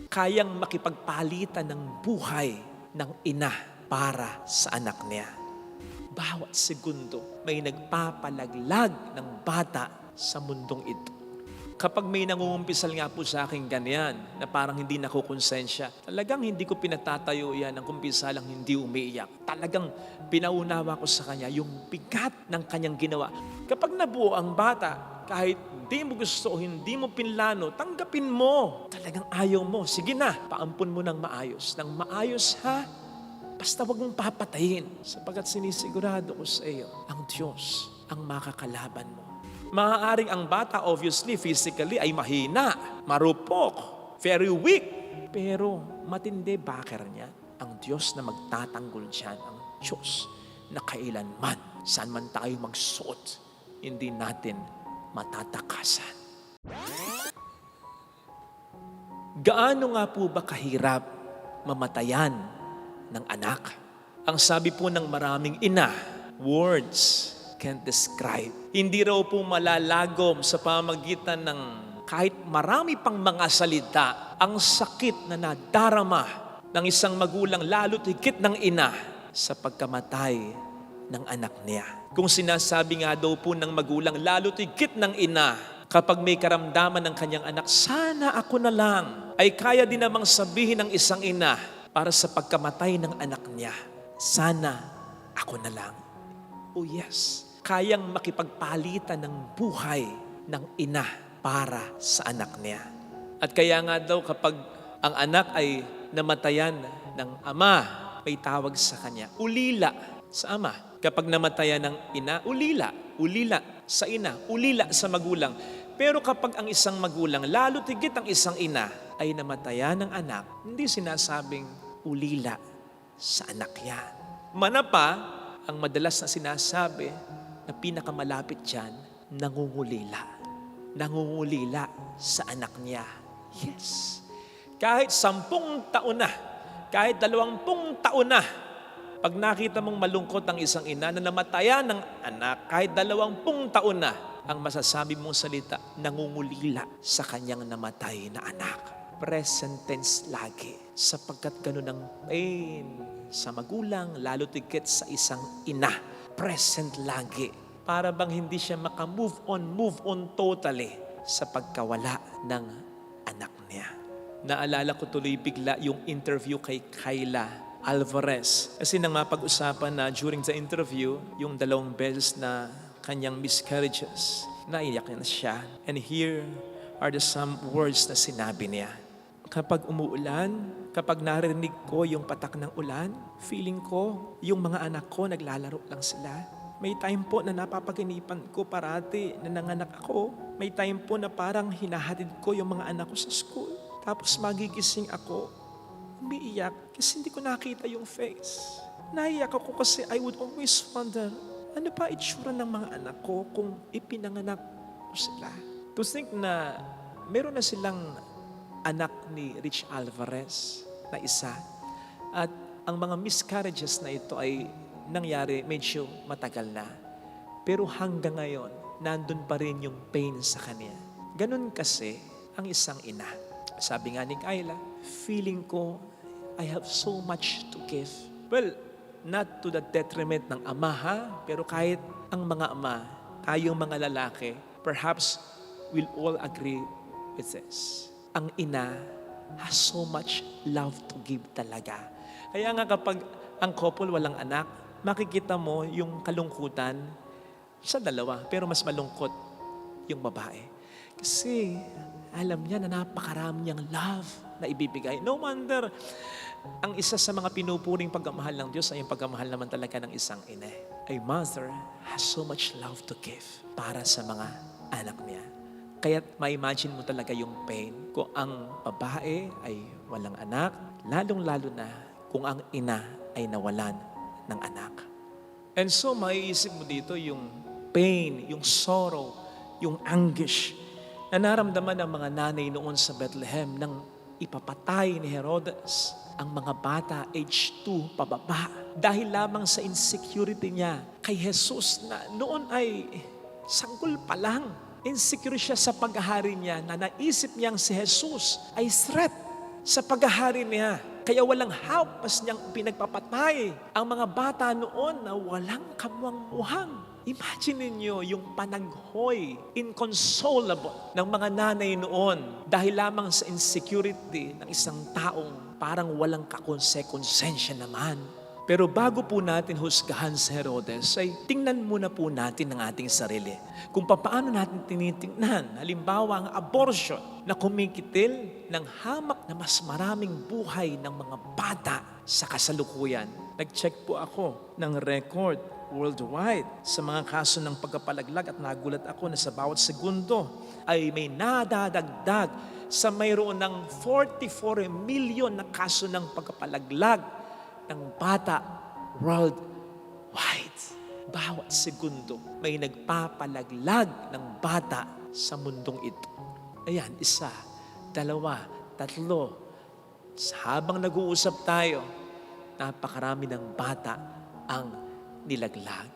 kayang makipagpalitan ng buhay ng ina para sa anak niya. Bawat segundo may nagpapalaglag ng bata sa mundong ito. Kapag may nangungumpisal nga po sa akin ganyan, na parang hindi nakukonsensya, talagang hindi ko pinatatayo yan ng kumpisalang hindi umiiyak. Talagang pinaunawa ko sa kanya yung bigat ng kanyang ginawa. Kapag nabuo ang bata, kahit hindi mo gusto o hindi mo pinlano, tanggapin mo. Talagang ayaw mo. Sige na, paampun mo ng maayos. Ng maayos ha, basta wag mong papatayin. Sapagkat sinisigurado ko sa iyo, ang Diyos ang makakalaban mo. Maaaring ang bata, obviously, physically ay mahina, marupok, very weak. Pero matindi backer niya, ang Diyos na magtatanggol dyan, ang Diyos na kailanman, saan man tayo magsuot, hindi natin matatakasan. Gaano nga po ba kahirap mamatayan ng anak? Ang sabi po ng maraming ina, words can't describe. Hindi raw po malalagom sa pamagitan ng kahit marami pang mga salita ang sakit na nadarama ng isang magulang, lalo't higit ng ina sa pagkamatay ng anak niya. Kung sinasabi nga daw po ng magulang, lalo't higit ng ina, kapag may karamdaman ng kanyang anak, sana ako na lang, ay kaya din namang sabihin ng isang ina para sa pagkamatay ng anak niya, sana ako na lang. Oh yes, kayang makipagpalitan ng buhay ng ina para sa anak niya. At kaya nga daw kapag ang anak ay namatayan ng ama, may tawag sa kanya, ulila sa ama. Kapag namatayan ng ina, ulila sa ina, ulila sa magulang. Pero kapag ang isang magulang, lalo tigit ang isang ina, ay namatayan ng anak, hindi sinasabing ulila sa anak yan. Manapa, ang madalas na sinasabi na pinakamalapit dyan, nangungulila. Nangungulila sa anak niya. Yes. Kahit 10 taon na, kahit 20 taon na, pag nakita mong malungkot ang isang ina na namatayan ng anak, kahit 20 taon na, ang masasabi mong salita, nangungulila sa kanyang namatay na anak. Present tense lagi, sapagkat ganun ang pain sa magulang, lalo tigit sa isang ina. Present lagi, para bang hindi siya maka-move on totally sa pagkawala ng anak niya. Naalala ko tuloy bigla yung interview kay Kyla Alvarez. Kasi nang mapag-usapan na during the interview, yung 2 beses na kanyang miscarriages, naiyak na siya. And here are some words na sinabi niya. Kapag umuulan, kapag narinig ko yung patak ng ulan, feeling ko yung mga anak ko naglalaro lang sila. May time po na napapaginipan ko parati na nanganak ako. May time po na parang hinahatid ko yung mga anak ko sa school. Tapos magigising ako, umiiyak kasi hindi ko nakita yung face. Naiyak ako kasi I would always wonder, ano pa itsura ng mga anak ko kung ipinanganak ko sila? To think na meron na silang anak ni Rich Alvarez na isa. At ang mga miscarriages na ito ay nangyari medyo matagal na. Pero hanggang ngayon, nandun pa rin yung pain sa kanya. Ganun kasi ang isang ina. Sabi nga ni Kyla, feeling ko I have so much to give. Well, not to the detriment ng ama ha, pero kahit ang mga ama, tayong mga lalaki, perhaps we'll all agree with this. Ang ina has so much love to give talaga. Kaya nga kapag ang couple walang anak, makikita mo yung kalungkutan sa dalawa, pero mas malungkot yung babae. Kasi alam niya na napakarami niyang love na ibibigay. No wonder, ang isa sa mga pinupuring pagmamahal ng Diyos ay yung pagmamahal naman talaga ng isang ina. A mother has so much love to give para sa mga anak niya. Kaya ma-imagine mo talaga yung pain kung ang babae ay walang anak, lalong-lalo na kung ang ina ay nawalan ng anak. And so maiisip mo dito yung pain, yung sorrow, yung anguish na naramdaman ng mga nanay noon sa Bethlehem nang ipapatay ni Herodes ang mga bata age 2 pababa dahil lamang sa insecurity niya kay Jesus na noon ay sanggol pa lang. Insecure siya sa paghahari niya na naisip niyang si Jesus ay threat sa paghahari niya. Kaya walang hampas niyang pinagpapatay ang mga bata noon na walang kamuang-muhang. Imagine ninyo yung panaghoy, inconsolable ng mga nanay noon dahil lamang sa insecurity ng isang taong parang walang kakonse-konsensya naman. Pero bago po natin husgahan si Herodes, ay tingnan muna po natin ang ating sarili. Kung paano natin tinitingnan, halimbawa ang abortion na kumikitil ng hamak na mas maraming buhay ng mga bata sa kasalukuyan. Nag-check po ako ng record worldwide sa mga kaso ng pagkapalaglag at nagulat ako na sa bawat segundo ay may nadadagdag sa mayroon ng 44 million na kaso ng pagkapalaglag ng bata worldwide. Bawat segundo may nagpapalaglag ng bata sa mundong ito. Ayan, 1, 2, 3. Habang nag-uusap tayo, napakarami ng bata ang nilaglag.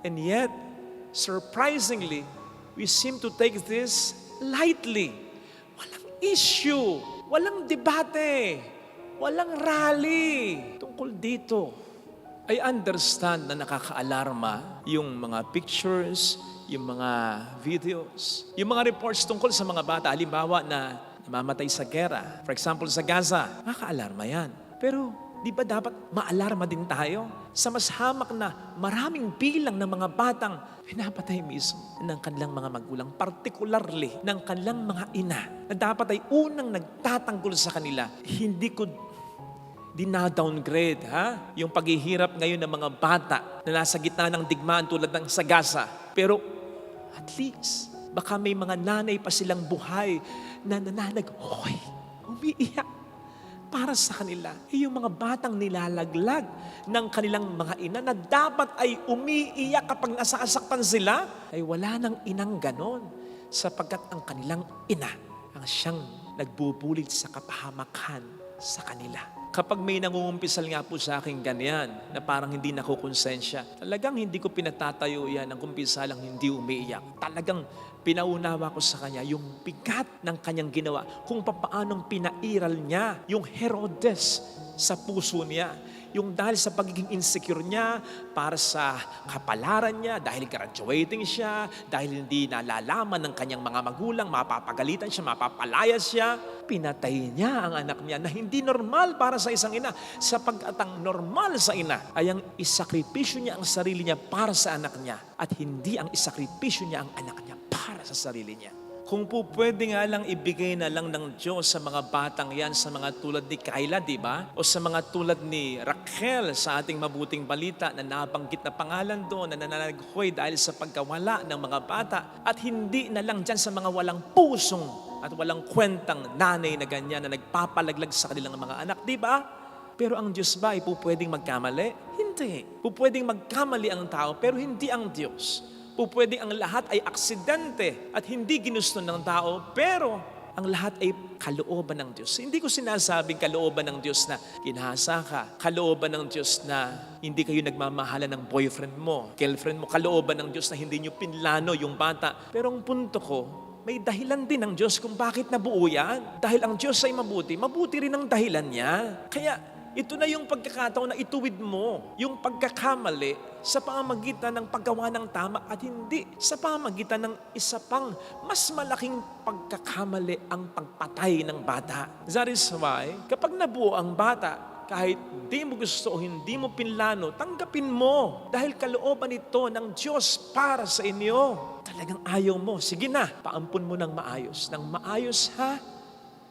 And yet, surprisingly, we seem to take this lightly. Walang issue, walang debate, walang rally tungkol dito. I understand na nakaka-alarma yung mga pictures, yung mga videos, yung mga reports tungkol sa mga bata. Halimbawa na namamatay sa gera. For example, sa Gaza. Nakaka-alarma yan. Pero di ba dapat ma-alarma din tayo sa mas hamak na maraming bilang ng mga batang pinapatay mismo ng kanilang mga magulang, particularly ng kanilang mga ina, na dapat ay unang nagtatanggol sa kanila. Hindi ko dina-downgrade yung paghihirap ngayon ng mga bata na nasa gitna ng digmaan tulad ng sa Gaza. Pero at least, baka may mga nanay pa silang buhay na nananaghoy, umiiyak para sa kanila. Yung mga batang nilalaglag ng kanilang mga ina na dapat ay umiiyak kapag nasasaktan sila, ay wala nang inang ganon sapagkat ang kanilang ina ang siyang nagbubulit sa kapahamakan sa kanila. Kapag may nangungumpisal nga po sa akin ganyan, na parang hindi nakukonsensya, talagang hindi ko pinatatayo yan ang kumpisalang hindi umiiyak. Talagang pinaunawa ko sa kanya yung bigat ng kanyang ginawa, kung paanong pinairal niya yung Herodes sa puso niya. Yung dahil sa pagiging insecure niya, para sa kapalaran niya, dahil graduating siya, dahil hindi nalalaman ng kanyang mga magulang, mapapagalitan siya, mapapalayas siya, pinatay niya ang anak niya na hindi normal para sa isang ina. Sapagkat ang normal sa ina ay ang isakripisyo niya ang sarili niya para sa anak niya at hindi ang isakripisyo niya ang anak niya para sa sarili niya. Kung po pwede nga lang ibigay na lang ng Diyos sa mga batang yan, sa mga tulad ni Kayla, di ba? O sa mga tulad ni Raquel sa ating mabuting balita na nabanggit na pangalan doon na nananaghoy dahil sa pagkawala ng mga bata. At hindi na lang dyan sa mga walang pusong at walang kwentang nanay na ganyan na nagpapalaglag sa kanilang mga anak, di ba? Pero ang Diyos ba ay po pwedeng magkamali? Hindi. Po pwedeng magkamali ang tao pero hindi ang Diyos. Pupwedeng ang lahat ay aksidente at hindi ginusto ng tao, pero ang lahat ay kalooban ng Diyos. Hindi ko sinasabing kalooban ng Diyos na ginahasa ka, kalooban ng Diyos na hindi kayo nagmamahala ng boyfriend mo, girlfriend mo, kalooban ng Diyos na hindi nyo pinlano yung bata. Pero ang punto ko, may dahilan din ng Diyos kung bakit nabuo yan. Dahil ang Diyos ay mabuti, mabuti rin ang dahilan niya. Kaya ito na yung pagkakataon na ituwid mo yung pagkakamali sa pamamagitan ng paggawa ng tama at hindi sa pamamagitan ng isa pang mas malaking pagkakamali ang pagpatay ng bata. That is why, kapag nabuo ang bata, kahit di mo gusto o hindi mo pinlano, tanggapin mo dahil kalooban ito ng Diyos para sa inyo. Talagang ayaw mo, sige na, paampun mo ng maayos ha?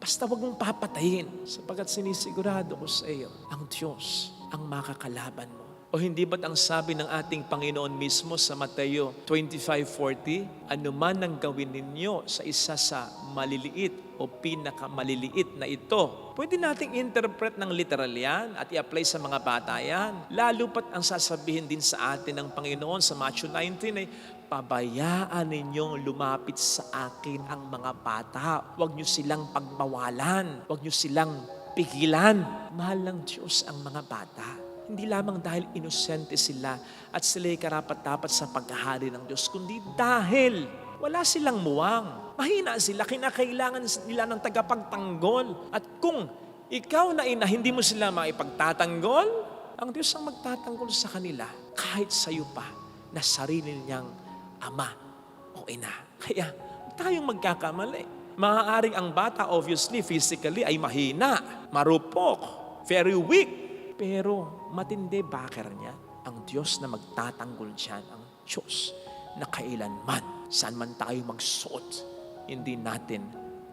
Basta wag mong papatayin sapagkat sinisigurado ko sa iyo, ang Diyos ang makakalaban mo. O hindi ba't ang sabi ng ating Panginoon mismo sa Mateo 25:40, anuman ang gawin ninyo sa isa sa maliliit o pinakamaliliit na ito. Pwede nating interpret ng literal yan at i-apply sa mga bata yan. Lalo pat ang sasabihin din sa atin ng Panginoon sa Matthew 19 ay, pabayaan ninyong lumapit sa akin ang mga bata. Huwag nyo silang pagbawalan. Huwag nyo silang pigilan. Mahal ng Diyos ang mga bata. Hindi lamang dahil inosente sila at sila'y karapat-dapat sa paghahari ng Diyos, kundi dahil wala silang muwang. Mahina sila, kinakailangan nila ng tagapagtanggol. At kung ikaw na ina, hindi mo sila maipagtatanggol, ang Diyos ang magtatanggol sa kanila kahit sa'yo pa na sarili niyang ama o ina. Kaya tayong magkakamali. Maaaring ang bata, obviously, physically ay mahina, marupok, very weak. Pero matindi backer niya ang Diyos na magtatanggol diyan, ang Diyos na kailanman, saan man tayo magsuot, hindi natin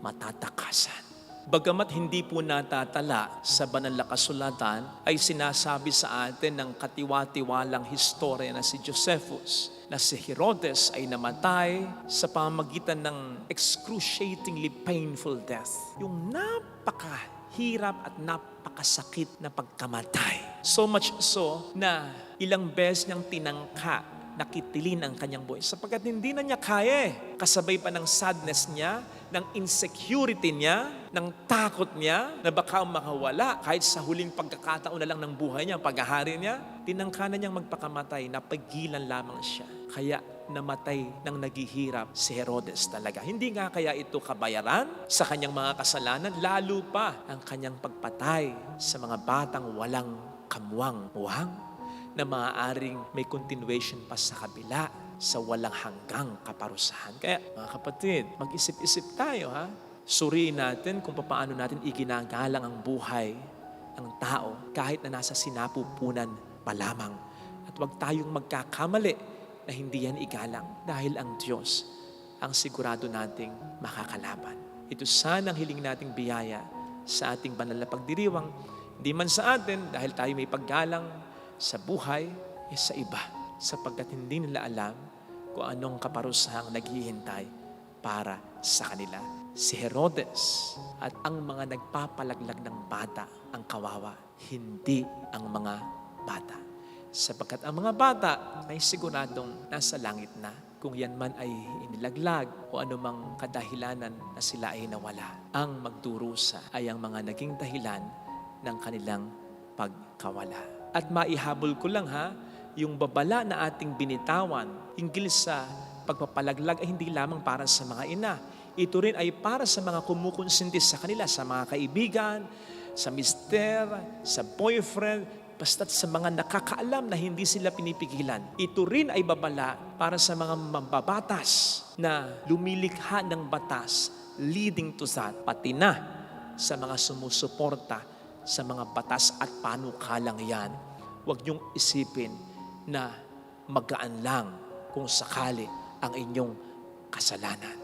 matatakasan. Bagamat hindi po natatala sa banal na kasulatan, ay sinasabi sa atin ng katiwa-tiwalang historya na si Josephus, na si Herodes ay namatay sa pamamagitan ng excruciatingly painful death. Yung napakahirap at napakasakit na pagkamatay. So much so na ilang beses niyang tinangka, nakitilin ang kanyang buhay sapagkat hindi na niya kaya. Kasabay pa ng sadness niya, ng insecurity niya, ng takot niya na baka makawala kahit sa huling pagkakataon na lang ng buhay niya, paghahari niya, tinangka na niyang magpakamatay, napagilan lamang siya. Kaya namatay ng naghihirap si Herodes talaga. Hindi nga kaya ito kabayaran sa kanyang mga kasalanan, lalo pa ang kanyang pagpatay sa mga batang walang kamuwang-muwang na maaaring may continuation pa sa kabila sa walang hanggang kaparusahan. Kaya mga kapatid, mag-isip-isip tayo ha. Suriin natin kung paano natin iginagalang ang buhay ng tao kahit na nasa sinapupunan pa lamang. At huwag tayong magkakamali na hindi yan igalang dahil ang Diyos ang sigurado nating makakalaban. Ito sana ang hiling nating biyaya sa ating banal na pagdiriwang. Hindi man sa atin dahil tayo may paggalang sa buhay, sa iba, sapagkat hindi nila alam kung anong kaparusahang naghihintay para sa kanila. Si Herodes at ang mga nagpapalaglag ng bata ang kawawa, hindi ang mga bata. Sapagkat ang mga bata ay siguradong nasa langit na. Kung yan man ay inilaglag o anumang kadahilanan na sila ay nawala, ang magdurusa ay ang mga naging dahilan ng kanilang pagkawala. At maihabol ko lang ha, yung babala na ating binitawan hinggil sa pagpapalaglag ay hindi lamang para sa mga ina. Ito rin ay para sa mga kumukonsinti sa kanila, sa mga kaibigan, sa mister, sa boyfriend, basta't sa mga nakakaalam na hindi sila pinipigilan. Ito rin ay babala para sa mga mambabatas na lumilikha ng batas leading to that, pati na sa mga sumusuporta sa mga batas at panukalang yan. Huwag niyong isipin na magaan lang kung sakali ang inyong kasalanan.